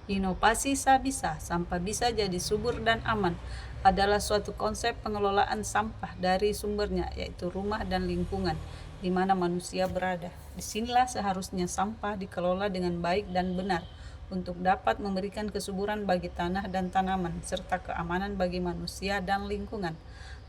Inovasi Sabisa, sampah bisa jadi subur dan aman, adalah suatu konsep pengelolaan sampah dari sumbernya, yaitu rumah dan lingkungan di mana manusia berada. Disinilah seharusnya sampah dikelola dengan baik dan benar untuk dapat memberikan kesuburan bagi tanah dan tanaman, serta keamanan bagi manusia dan lingkungan.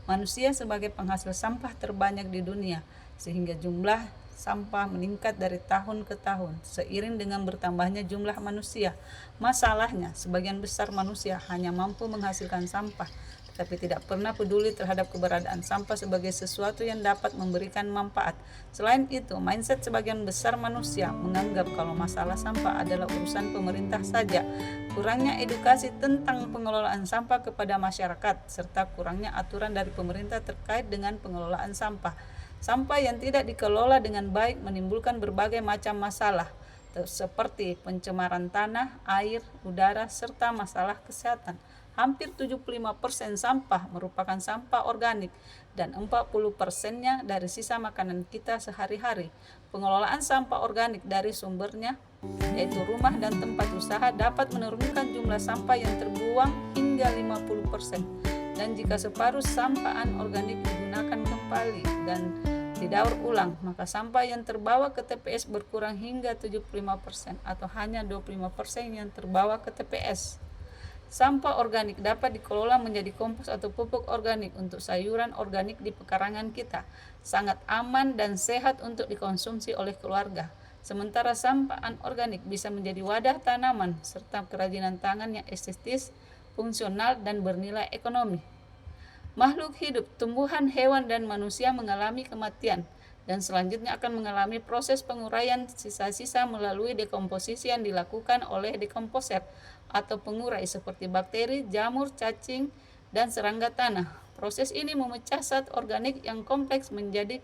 Manusia sebagai penghasil sampah terbanyak di dunia, sehingga jumlah sampah meningkat dari tahun ke tahun seiring dengan bertambahnya jumlah manusia. Masalahnya, sebagian besar manusia hanya mampu menghasilkan sampah, tapi tidak pernah peduli terhadap keberadaan sampah sebagai sesuatu yang dapat memberikan manfaat. Selain itu, mindset sebagian besar manusia menganggap kalau masalah sampah adalah urusan pemerintah saja. Kurangnya edukasi tentang pengelolaan sampah kepada masyarakat, serta kurangnya aturan dari pemerintah terkait dengan pengelolaan sampah. Sampah yang tidak dikelola dengan baik menimbulkan berbagai macam masalah, seperti pencemaran tanah, air, udara, serta masalah kesehatan. Hampir 75% sampah merupakan sampah organik dan 40%-nya dari sisa makanan kita sehari-hari. Pengelolaan sampah organik dari sumbernya, yaitu rumah dan tempat usaha, dapat menurunkan jumlah sampah yang terbuang hingga 50%. Dan jika separuh sampah anorganik digunakan kembali dan didaur ulang, maka sampah yang terbawa ke TPS berkurang hingga 75% atau hanya 25% yang terbawa ke TPS. Sampah organik dapat dikelola menjadi kompos atau pupuk organik untuk sayuran organik di pekarangan kita. Sangat aman dan sehat untuk dikonsumsi oleh keluarga. Sementara sampah anorganik bisa menjadi wadah tanaman serta kerajinan tangan yang estetis, fungsional, dan bernilai ekonomi. Makhluk hidup, tumbuhan, hewan, dan manusia mengalami kematian dan selanjutnya akan mengalami proses penguraian sisa-sisa melalui dekomposisi yang dilakukan oleh dekomposer atau pengurai seperti bakteri, jamur, cacing, dan serangga tanah. Proses ini memecah zat organik yang kompleks menjadi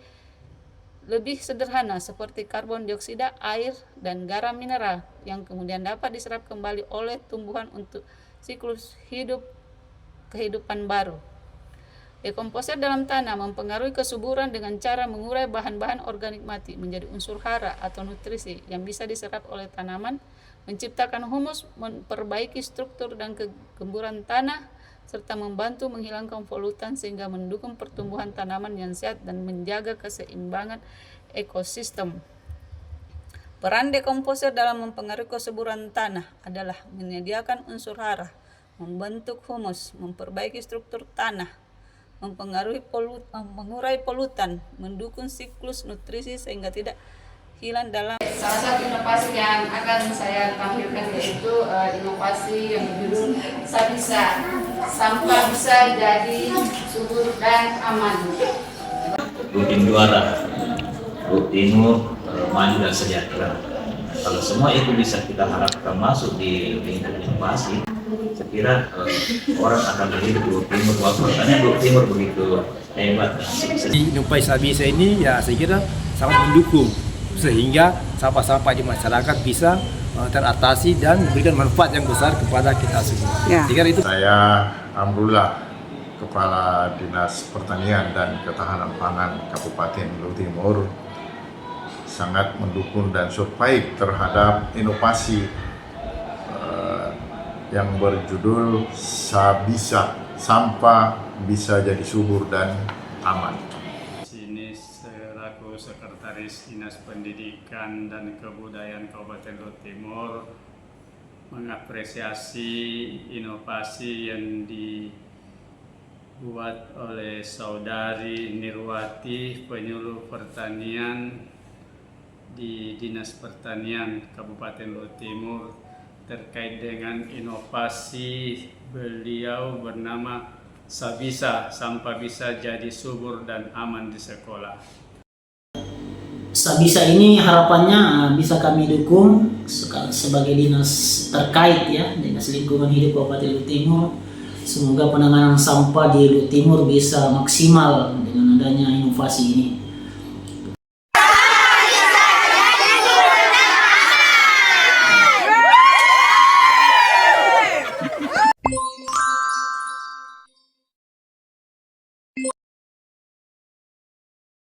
lebih sederhana seperti karbon dioksida, air, dan garam mineral yang kemudian dapat diserap kembali oleh tumbuhan untuk siklus hidup kehidupan baru. Dekomposer dalam tanah mempengaruhi kesuburan dengan cara mengurai bahan-bahan organik mati menjadi unsur hara atau nutrisi yang bisa diserap oleh tanaman, menciptakan humus, memperbaiki struktur dan kegemburan tanah, serta membantu menghilangkan polutan sehingga mendukung pertumbuhan tanaman yang sehat dan menjaga keseimbangan ekosistem. Peran dekomposer dalam mempengaruhi kesuburan tanah adalah menyediakan unsur hara, membentuk humus, memperbaiki struktur tanah, mengurai polutan, mendukung siklus nutrisi sehingga tidak hilang dalam. Salah satu inovasi yang akan saya tampilkan yaitu inovasi yang berjudul Sabisa, sampah bisa jadi subur dan aman. Rutin juara, Timur, maju dan sejahtera. Kalau semua itu bisa kita harapkan masuk di lingkup inovasi, saya kira orang akan melihat Blue Timur, karena Blue Timur begitu hebat dan sukses. Inovasi Sabisa ini ya saya kira sangat mendukung sehingga sampah-sampah di masyarakat bisa teratasi dan memberikan manfaat yang besar kepada kita semua. Ya. Saya Amrullah, Kepala Dinas Pertanian dan Ketahanan Pangan Kabupaten Blue Timur, sangat mendukung dan survive terhadap inovasi yang berjudul Sabisa, sampah bisa jadi subur dan aman. Sini selaku Sekretaris Dinas Pendidikan dan Kebudayaan Kabupaten Blue Timur mengapresiasi inovasi yang dibuat oleh Saudari Nirwati, penyuluh pertanian di Dinas Pertanian Kabupaten Blue Timur terkait dengan inovasi beliau bernama Sabisa, sampah bisa jadi subur dan aman di sekolah. Sabisa ini harapannya bisa kami dukung sebagai dinas terkait ya, Dinas Lingkungan Hidup Kabupaten Blue Timur. Semoga penanganan sampah di Blue Timur bisa maksimal dengan adanya inovasi ini.